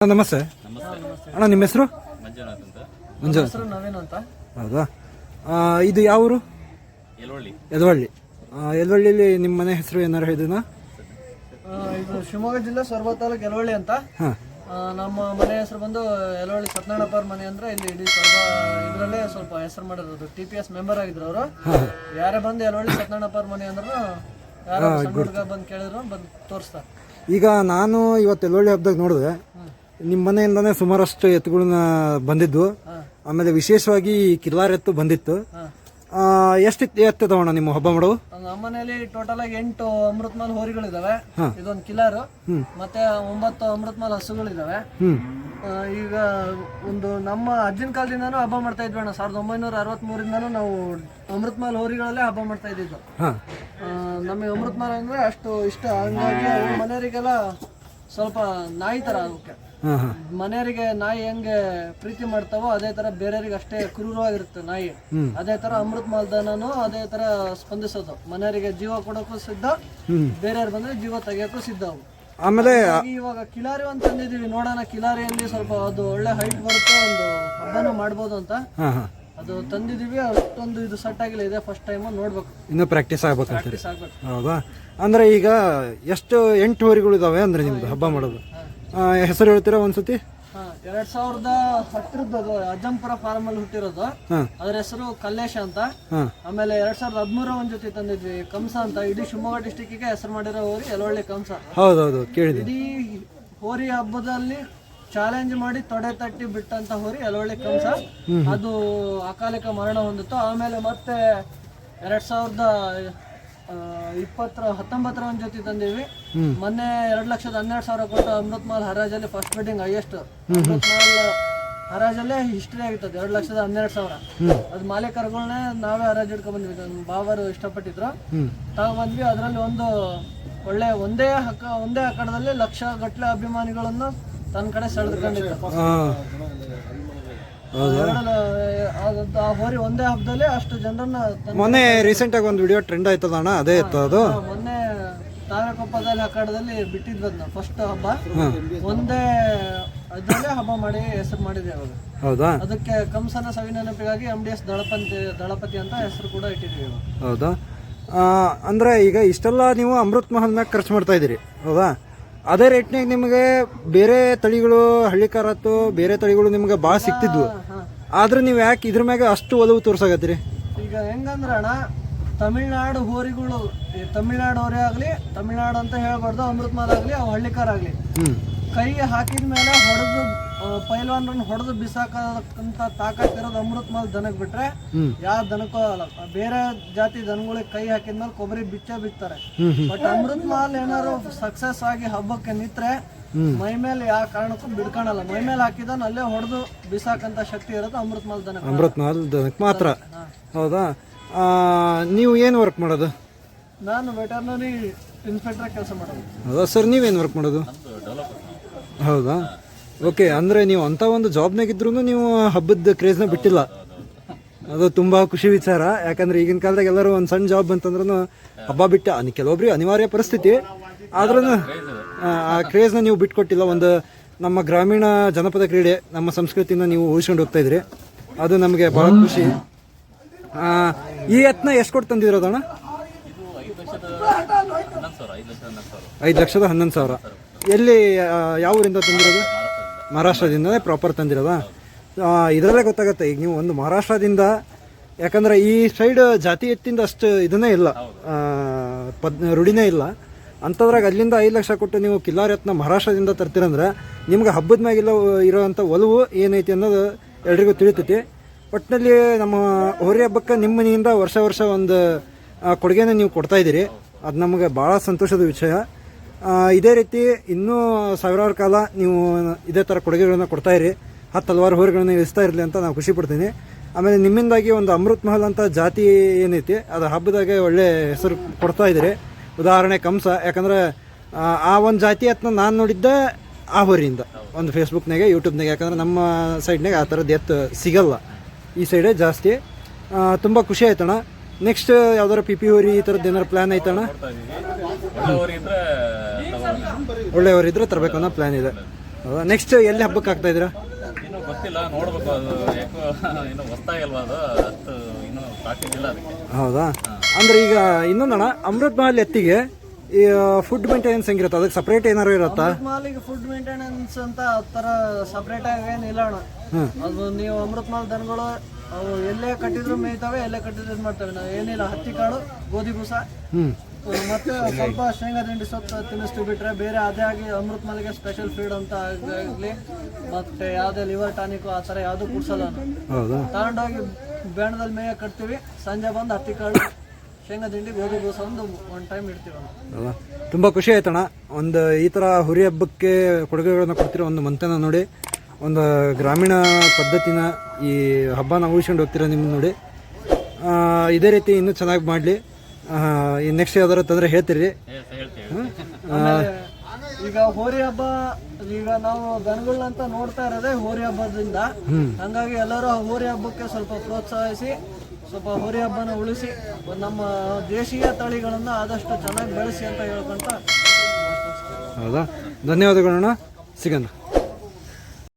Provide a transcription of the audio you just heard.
ನಮಸ್ತೆ ಅಣ್ಣ, ನಿಮ್ಮ ಹೆಸರು? ಮಂಜುನಾಥ್ ಅಂತ. ಮಂಜುನಾಥ್. ನವೀನ್ ಅಂತ. ಹೌದಾ? ಇದು ಯಾವ ಊರು? ಯಲವಳ್ಳಿ. ಯಲವಳ್ಳಿಲಿ ನಿಮ್ಮ ಮನೆ ಹೆಸರು ಏನಾರು ಹೇಳಿದ್ನಾ? ಇದು ಶಿವಮೊಗ್ಗ ಜಿಲ್ಲೆ ಸೊರಬ ತಾಲೂಕು ಯಲವಳ್ಳಿ ಅಂತ. ಹಾಂ. ನಮ್ಮ ಮನೆ ಹೆಸರು ಬಂದು ಯಲವಳ್ಳಿ ಸತ್ಯನಾರಾಯಣಪ್ಪ ಅವ್ರ ಮನೆ ಅಂದ್ರೆ ಇಲ್ಲಿ ಇಡೀ ಸೊರಬ ಇದರಲ್ಲೇ ಸ್ವಲ್ಪ ಹೆಸರು ಮಾಡಿರೋದು. TPS ಮೆಂಬರ್ ಆಗಿದ್ರು ಅವರು. ಯಾರೇ ಬಂದು ಯಲವಳ್ಳಿ ಸತ್ಯನಾರಾಯಣಪ್ಪ ಅವ್ರ ಮನೆ ಅಂದ್ರು ಯಾರು ಸಣ್ಣ ಹುಡುಗ ಬಂದು ಕೇಳಿದ್ರು ಬಂದು ತೋರಿಸ್ತಾರೆ. ಈಗ ನಾನು ಇವತ್ತು ಯಲವಳ್ಳಿ ಹಬ್ಬದಾಗ ನೋಡಿದೆ, ನಿಮ್ಮ ಮನೆಯಿಂದಾನೇ ಸುಮಾರಷ್ಟು ಎತ್ತುಗಳನ್ನ ಬಂದಿದ್ದು. ಆಮೇಲೆ ವಿಶೇಷವಾಗಿ ಕಿಲ್ಲಾರ್ ಎತ್ತು ಬಂದಿತ್ತು. ಎಷ್ಟು ಎತ್ತದವಣ್ಣ ನಿಮ್ಮ ಹಬ್ಬ ಮಾಡೋದು? ನಮ್ಮ ಮನೆಯಲ್ಲಿ ಟೋಟಲ್ ಆಗಿ 8 ಅಮೃತಮಾಲ್ ಹೋರಿಗಳಿದಾವೆ. ಇದೊಂದು ಕಿಲಾರು ಮತ್ತೆ 9 ಅಮೃತಮಾಲ್ ಹಸುಗಳಿದಾವೆ. ಈಗ ಒಂದು ನಮ್ಮ ಅಜ್ಜನ ಕಾಲದಿಂದಾನು ಹಬ್ಬ ಮಾಡ್ತಾ ಇದ್ವಿ ಅಣ್ಣ. 1963 ನಾವು ಅಮೃತಮಾಲ್ ಹೋರಿಗಳಲ್ಲೇ ಹಬ್ಬ ಮಾಡ್ತಾ ಇದ್ದಿದ್ದು. ನಮಗೆ ಅಮೃತಮಾಲ್ ಅಂದ್ರೆ ಅಷ್ಟು ಇಷ್ಟ. ಹಂಗಾಗಿ ಅವ್ರ ಮನೆಯವರಿಗೆಲ್ಲ ಸ್ವಲ್ಪ ನಾಯಿ ತರ ಅದಕ್ಕೆ. ಮನೆಯವರಿಗೆ ನಾಯಿ ಹೆಂಗೆ ಪ್ರೀತಿ ಮಾಡ್ತಾವೋ ಅದೇ ತರ ಬೇರೆಯವ್ರಿಗೆ ಅಷ್ಟೇ ಕ್ರೂರವಾಗಿರುತ್ತೆ ನಾಯಿ. ಅದೇ ತರ ಅಮೃತಮಾಲ್ ದನನು ಅದೇ ತರ ಸ್ಪಂದಿಸೋದು. ಮನೆಯವರಿಗೆ ಜೀವ ಕೊಡೋಕ್ಕೂ ಸಿದ್ಧ, ಬೇರೆಯವ್ರು ಬಂದ್ರೆ ಜೀವ ತೆಗಿಯೋಕ್ಕೂ ಸಿದ್ಧ ಅವು. ಆಮೇಲೆ ಇವಾಗ ಕಿಲಾರಿ ಅಂತ ತಂದಿದೀವಿ, ನೋಡೋಣ ಕಿಲಾರಿಯಲ್ಲಿ ಸ್ವಲ್ಪ ಅದು ಒಳ್ಳೆ ಹೈಟ್ ಬರುತ್ತೆ, ಒಂದು ಹಬ್ಬನೂ ಮಾಡ್ಬೋದು ಅಂತ ಅದು ತಂದಿದೀವಿ. ಅಷ್ಟೊಂದು ಇದು ಸೆಟ್ ಆಗಿಲ್ಲ, ಇದೆ ಫಸ್ಟ್ ಟೈಮ್, ನೋಡ್ಬೇಕು, ಇನ್ನೂ ಪ್ರಾಕ್ಟೀಸ್ ಆಗ್ಬೇಕು. ಹೌದಾ? ಅಂದ್ರೆ ಈಗ ಎಷ್ಟು 8 ಹೋರಿಗಳು ಇದಾವೆ ಅಂದ್ರೆ ನಿಮ್ದು ಹಬ್ಬ ಮಾಡೋದು. ಹೆಸರು ಹೇಳ್ತೀರಾ ಒಂದ್ಸತಿ? 2010 ಅದು ಅಜ್ಜಂಪುರ ಫಾರ್ಮ್ ಅಲ್ಲಿ ಹುಟ್ಟಿರೋದು. ಅದ್ರ ಹೆಸರು ಕಲ್ಲೇಶ ಅಂತ. ಆಮೇಲೆ 2013 ಒಂದ್ ಜೊತೆ ತಂದಿದ್ವಿ, ಕಂಸ ಅಂತ. ಇಡೀ ಶಿವಮೊಗ್ಗ ಡಿಸ್ಟಿಕ್ ಗೆ ಹೆಸರು ಮಾಡಿರೋ ಹೋರಿ ಯಲವಳ್ಳಿ ಕಂಸ. ಹೌದೌದು, ಕೇಳಿದೆ. ಇಡೀ ಹೋರಿ ಹಬ್ಬದಲ್ಲಿ ಚಾಲೆಂಜ್ ಮಾಡಿ ತೊಡೆ ತಟ್ಟಿ ಬಿಟ್ಟಂತ ಹೋರಿ ಯಲವಳ್ಳಿ ಕಂಸ. ಅದು ಅಕಾಲಿಕ ಮರಣ ಹೊಂದಿತ್ತು. ಆಮೇಲೆ ಮತ್ತೆ 2019 ಒಂದ್ ಜೊತೆ ತಂದಿವಿ. ಮೊನ್ನೆ 2,12,000 ಕೊಟ್ಟು ಅಮೃತಮಾಲ್ ಹರಾಜಲ್ಲಿ ಫಸ್ಟ್ ಬಿಡ್ಡಿಂಗ್ ಹೈಯೆಸ್ಟ್ ಅಮೃತಮಾಲ್ ಹರಾಜಲ್ಲೇ ಹಿಸ್ಟ್ರಿ ಆಗಿತ್ತು. 2,12,000 ಅದು ಮಾಲೀಕರುಗಳನ್ನೇ ನಾವೇ ಹರಾಜ್ ಹಿಡ್ಕೊಂಡ್ ಬಂದ್ವಿ. ನನ್ನ ಬಾವರು ಇಷ್ಟಪಟ್ಟಿದ್ರು, ತಗೊಂಡ್ಬಂದ್ವಿ. ಅದರಲ್ಲಿ ಒಂದು ಒಳ್ಳೆ ಒಂದೇ ಅಖಾಡದಲ್ಲಿ ಲಕ್ಷ ಗಟ್ಟಲೆ ಅಭಿಮಾನಿಗಳನ್ನು ತನ್ನ ಕಡೆ ಸೆಳೆದುಕೊಂಡಿತ್ತು. ಆ ಹೋರಿ ಒಂದೇ ಹಬ್ಬದಲ್ಲಿ ಅಷ್ಟು ಜನರನ್ನ. ಮೊನ್ನೆ ರೀಸೆಂಟ್ ಆಗಿ ಒಂದು ವಿಡಿಯೋ ಟ್ರೆಂಡ್ ಆಯ್ತದ ಅಣ್ಣ, ಅದೇ ಇತ್ತು ಅದು. ಮೊನ್ನೆ ತಾವರೆಕೊಪ್ಪದಲ್ಲಿ ಅಖಾಡದಲ್ಲಿ ಬಿಟ್ಟಿದ್ವದ್ನ ಫಸ್ಟ್ ಹಬ್ಬ. ಒಂದೇ ಅದರಲ್ಲೇ ಹಬ್ಬ ಮಾಡಿ ಹೆಸರು ಮಾಡಿದ್ವಿ ಅವಾಗ. ಹೌದಾ? ಅದಕ್ಕೆ ಕಂಸನ ಸವಿನೆನಪಿಗಾಗಿ MDS ದಳಪತಿ ಅಂತ ಹೆಸರು ಕೂಡ ಇಟ್ಟಿದ್ವಿ. ಹೌದಾ? ಅಂದ್ರೆ ಈಗ ಇಷ್ಟೆಲ್ಲ ನೀವು ಅಮೃತ್ ಮಹಲ್ ಮ್ಯಾಗ ಖರ್ಚು ಮಾಡ್ತಾ ಇದ್ದೀರಿ, ಹೌದಾ? ಅದೇ ರೇಟ್ನಾಗ ನಿಮಗೆ ಬೇರೆ ತಳಿಗಳು, ಹಳ್ಳಿಕಾರತ್ತು ಬೇರೆ ತಳಿಗಳು ನಿಮ್ಗೆ ಭಾಳ ಸಿಕ್ತಿದ್ವು. ಆದ್ರೆ ನೀವು ಯಾಕೆ ಇದ್ರ ಮ್ಯಾಗ ಅಷ್ಟು ಒಲವು ತೋರ್ಸಾಕತ್ತೀರಿ? ಈಗ ಹೆಂಗಂದ್ರ ಅಣ್ಣ, ತಮಿಳ್ನಾಡು ಹೋರಿಗಳು, ತಮಿಳ್ನಾಡು ಹೋರಿ ಆಗ್ಲಿ, ತಮಿಳ್ನಾಡು ಅಂತ ಹೇಳ್ಬಾರ್ದು, ಅಮೃತಮಾಲ್ ಆಗ್ಲಿ, ಅವು ಹಳ್ಳಿಕಾರ ಆಗ್ಲಿ, ಕೈ ಹಾಕಿದ ಮೇಲೆ ಹೊಡೆದು ಪೈಲ್ವಾನ್ರನ್ನ ಹೊಡೆದು ಬಿಸಾಕಂತ ತಾಕತ್ತಿರೋದು ಅಮೃತಮಾಲ್ ದನಕ್ ಬಿಟ್ರೆ ಯಾವ ದನಕ್ಕೂ ಅಲ್ಲ. ಬೇರೆ ಜಾತಿ ದನಗಳಿಗೆ ಕೈ ಹಾಕಿದ್ಮೇಲೆ ಕೊಬ್ಬರಿ ಬಿತ್ತಾರೆ. ಬಟ್ ಅಮೃತಮಾಲ್ ಏನಾದ್ರು ಸಕ್ಸಸ್ ಆಗಿ ಹಬ್ಬಕ್ಕೆ ನಿಂತ್ರೆ ಮೈ ಮೇಲೆ ಯಾವ ಕಾರಣಕ್ಕೂ ಬಿಡ್ಕೊಳಲ್ಲ. ಮೈ ಮೇಲೆ ಹಾಕಿದನ್ ಅಲ್ಲೇ ಹೊಡೆದು ಬಿಸಾಕಂತ ಶಕ್ತಿ ಇರೋದು ಅಮೃತಮಾಲ್ ದನಕ್ಕೆ ಮಾತ್ರ. ಹೌದಾ? ನೀವು ಏನು ವರ್ಕ್ ಮಾಡೋದು? ನಾನು ವೆಟರ್ನರಿ ಇನ್ಸ್ಪೆಕ್ಟರ್ ಕೆಲಸ ಮಾಡೋದು. ಹೌದಾ ಸರ್? ನೀವೇನು ವರ್ಕ್ ಮಾಡೋದು? ಹೌದಾ? ಓಕೆ. ಅಂದರೆ ನೀವು ಅಂಥ ಒಂದು ಜಾಬ್ನಾಗಿದ್ರು ನೀವು ಹಬ್ಬದ ಕ್ರೇಜ್ನ ಬಿಟ್ಟಿಲ್ಲ, ಅದು ತುಂಬ ಖುಷಿ ವಿಚಾರ. ಯಾಕಂದ್ರೆ ಈಗಿನ ಕಾಲದಾಗ ಎಲ್ಲರೂ ಒಂದು ಸಣ್ಣ ಜಾಬ್ ಅಂತಂದ್ರೂ ಹಬ್ಬ ಬಿಟ್ಟ, ಕೆಲವೊಬ್ರಿಗೆ ಅನಿವಾರ್ಯ ಪರಿಸ್ಥಿತಿ ಆದ್ರೂ ಆ ಕ್ರೇಜ್ನ ನೀವು ಬಿಟ್ಕೊಟ್ಟಿಲ್ಲ. ಒಂದು ನಮ್ಮ ಗ್ರಾಮೀಣ ಜನಪದ ಕ್ರೀಡೆ, ನಮ್ಮ ಸಂಸ್ಕೃತಿನ ನೀವು ಉಳಿಸ್ಕೊಂಡು ಹೋಗ್ತಾ ಇದ್ರಿ, ಅದು ನಮಗೆ ಭಾಳ ಖುಷಿ. ಈ ಎತ್ತನ ಎಷ್ಟು ಕೊಟ್ಟು ತಂದಿರೋದಣ್ಣ? 5,11,000. ಎಲ್ಲಿ, ಯಾವ ಊರಿಂದ ತಂದಿರೋದು? ಮಹಾರಾಷ್ಟ್ರದಿಂದನೇ ಪ್ರಾಪರ್ ತಂದಿರೋದಾ? ಇದರಲ್ಲೇ ಗೊತ್ತಾಗುತ್ತೆ ಈಗ ನೀವು ಒಂದು ಮಹಾರಾಷ್ಟ್ರದಿಂದ, ಯಾಕಂದ್ರೆ ಈ ಸೈಡ್ ಜಾತಿ ಎತ್ತಿಂದ ಅಷ್ಟು ಇದನ್ನೇ ಇಲ್ಲ, ರೂಢಿನೇ ಇಲ್ಲ. ಅಂಥದ್ರಾಗ ಅಲ್ಲಿಂದ 5 ಲಕ್ಷ ಕೊಟ್ಟು ನೀವು ಕಿಲ್ಲಾರ್ ಎತ್ತನ್ನ ಮಹಾರಾಷ್ಟ್ರದಿಂದ ತರ್ತೀರಂದ್ರೆ ನಿಮ್ಗೆ ಹಬ್ಬದ ಮ್ಯಾಗಿಲ್ಲ ಇರೋವಂಥ ಒಲವು ಏನೈತಿ ಅನ್ನೋದು ಎಲ್ರಿಗೂ ತಿಳಿತೈತಿ. ಒಟ್ಟಿನಲ್ಲಿ ನಮ್ಮ ಹೋರಿ ಹಬ್ಬಕ್ಕೆ ನಿಮ್ಮ ಮನೆಯಿಂದ ವರ್ಷ ಒಂದು ಕೊಡುಗೆನ ನೀವು ಕೊಡ್ತಾ ಇದ್ದೀರಿ, ಅದು ನಮಗೆ ಭಾಳ ಸಂತೋಷದ ವಿಷಯ. ಇದೇ ರೀತಿ ಇನ್ನೂ ಸಾವಿರಾರು ಕಾಲ ನೀವು ಇದೇ ಥರ ಕೊಡುಗೆಗಳನ್ನ ಕೊಡ್ತಾ ಇರಿ, 10 ಹಲವಾರು ಹೋರಿಗಳನ್ನ ಇಳಿಸ್ತಾ ಇರಲಿ ಅಂತ ನಾವು ಖುಷಿ ಪಡ್ತೀನಿ. ಆಮೇಲೆ ನಿಮ್ಮಿಂದಾಗಿ ಒಂದು ಅಮೃತ್ ಮಹಲ್ ಅಂತ ಜಾತಿ ಏನೈತಿ ಅದು ಹಬ್ಬದಾಗೆ ಒಳ್ಳೆ ಹೆಸರು ಕೊಡ್ತಾ ಇದ್ದೀರಿ. ಉದಾಹರಣೆ ಕಂಸ, ಯಾಕಂದ್ರೆ ಆ ಒಂದು ಜಾತಿ ಎತ್ತನ್ನ ನಾನು ನೋಡಿದ್ದೆ ಆ ಹೋರಿಯಿಂದ ಒಂದು ಫೇಸ್ಬುಕ್ನಾಗೆ, ಯೂಟ್ಯೂಬ್ನಾಗೆ. ಯಾಕಂದ್ರೆ ನಮ್ಮ ಸೈಡ್ನಾಗೆ ಆ ಥರದ್ದು ಎತ್ತು ಸಿಗಲ್ಲ, ಈ ಸೈಡೇ ಜಾಸ್ತಿ. ತುಂಬ ಖುಷಿ ಆಯ್ತಣ್ಣ. ನೆಕ್ಸ್ಟ್ ಯಾವ್ದಾರ PP ಹೋರಿ ಈ ಥರದ್ದು ಏನಾರು ಪ್ಲ್ಯಾನ್ ಐತಣ್ಣ? ಒಳ್ಳೆಯವರಿದ್ರೆ ತರಬೇಕು ಅನ್ನೋ ಪ್ಲ್ಯಾನ್ ಇದೆ. ಹೌದಾ ನೆಕ್ಸ್ಟ್ ಎಲ್ಲಿ ಹಬ್ಬಕ್ಕೆ ಆಗ್ತಾ ಇದ್ದೀರಾ? ಇನ್ನೂ ಗೊತ್ತಿಲ್ಲ, ನೋಡ್ಬೇಕು. ಅದು ಯಾಕೋ ಇನ್ನೂ ಹೊಸ್ತಾಗಲ್ವಾ, ಅದು ಅಷ್ಟು ಇನ್ನೂ ಪ್ರಾಕ್ಟೀಸ್ ಇಲ್ಲ ಅದಕ್ಕೆ. ಹೌದಾ, ಅಂದ್ರೆ ಈಗ ಇನ್ನೊಂದಣ್ಣ, ಅಮೃತ್ ಮಹಲ್ ಎತ್ತಿಗೆ ಈ ಫುಡ್ ಮೇಂಟೆನೆನ್ಸ್ ಹೆಂಗಿರುತ್ತೆ? ಅದಕ್ಕೆ ಸಪ್ರೇಟ್ ಏನಾರು ಇರುತ್ತಾ? ಮಾಲಿಗೆ ಫುಡ್ ಮೇಂಟೆನೆನ್ಸ್ ಅಂತ ಆ ಥರ ಸಪ್ರೇಟ್ ಆಗಿ ಏನಿಲ್ಲ ಅಣ್ಣ. ಅದು ನೀವು ಅಮೃತ್ ಮಾಲ್ ದನಗಳು ಅವು ಎಲ್ಲೇ ಕಟ್ಟಿದ್ರು ಮೇಯ್ತವೆ, ಎಲ್ಲೇ ಕಟ್ಟಿದ್ರು ಇದು ಮಾಡ್ತವೆ. ನಾವು ಏನಿಲ್ಲ, ಹತ್ತಿ ಕಾಳು, ಗೋಧಿ ಬೂಸ ಮತ್ತೆ ಸ್ವಲ್ಪ ಶೇಂಗಾ ದಿಂಡಿ ಸೊಪ್ಪು ತಿನ್ನಿಸ್ತೀವಿ. ಬಿಟ್ರೆ ಬೇರೆ ಅದೇ ಆಗಿ ಅಮೃತ್ ಮಾಲಿಗೆ ಸ್ಪೆಷಲ್ ಫೀಡ್ ಅಂತ ಆಗಲಿ ಮತ್ತೆ ಯಾವುದೇ ಲಿವರ್ ಟಾನಿಕ್ ಆ ಥರ ಯಾವುದು ಕುಡ್ಸಲ್ಲ. ತಗೊಂಡೋಗಿ ಬೇಣದಲ್ಲಿ ಮೇಯ ಕಟ್ತೀವಿ. ಸಂಜೆ ಬಂದು ಹತ್ತಿ ಕಾಳು, ಶೇಂಗಾ ದಿಂಡಿ, ಗೋಧಿ ಬೂಸ ಒಂದು ಟೈಮ್ ಇಡ್ತೀವಿ. ತುಂಬ ಖುಷಿ ಆಯ್ತಣ್ಣ, ಒಂದು ಈ ಥರ ಹುರಿ ಹಬ್ಬಕ್ಕೆ ಕೊಡುಗೆಗಳನ್ನ ಕೊಡ್ತಿರೋ ಒಂದು ಮಂತನ ನೋಡಿ, ಒಂದು ಗ್ರಾಮೀಣ ಪದ್ಧತಿನ ಈ ಹಬ್ಬನ ಉಳಿಸ್ಕೊಂಡು ಹೋಗ್ತಿರೋ ನಿಮ್ಮನ್ನ ನೋಡಿ. ಇದೇ ರೀತಿ ಇನ್ನೂ ಚೆನ್ನಾಗಿ ಮಾಡಲಿ. ಈ ನೆಕ್ಸ್ಟ್ ಯಾವ್ದಾರು ತಂದರೆ ಹೇಳ್ತೀರಿ? ಈಗ ಹೋರಿ ಹಬ್ಬ, ಈಗ ನಾವು ದನಗಳನ್ನಂತ ನೋಡ್ತಾ ಇರೋದೇ ಹೋರಿ ಹಬ್ಬದಿಂದ. ಹಂಗಾಗಿ ಎಲ್ಲರೂ ಹೋರಿ ಹಬ್ಬಕ್ಕೆ ಸ್ವಲ್ಪ ಪ್ರೋತ್ಸಾಹಿಸಿ, ಸ್ವಲ್ಪ ಹೋರಿ ಹಬ್ಬನ ಉಳಿಸಿ, ನಮ್ಮ ದೇಶೀಯ ತಳಿಗಳನ್ನು ಆದಷ್ಟು ಚೆನ್ನಾಗಿ ಬೆಳೆಸಿ ಅಂತ ಹೇಳ್ಕೊಂತ. ಹೌದಾ, ಧನ್ಯವಾದಗಳಣ್ಣ, ಸಿಗೋಣ.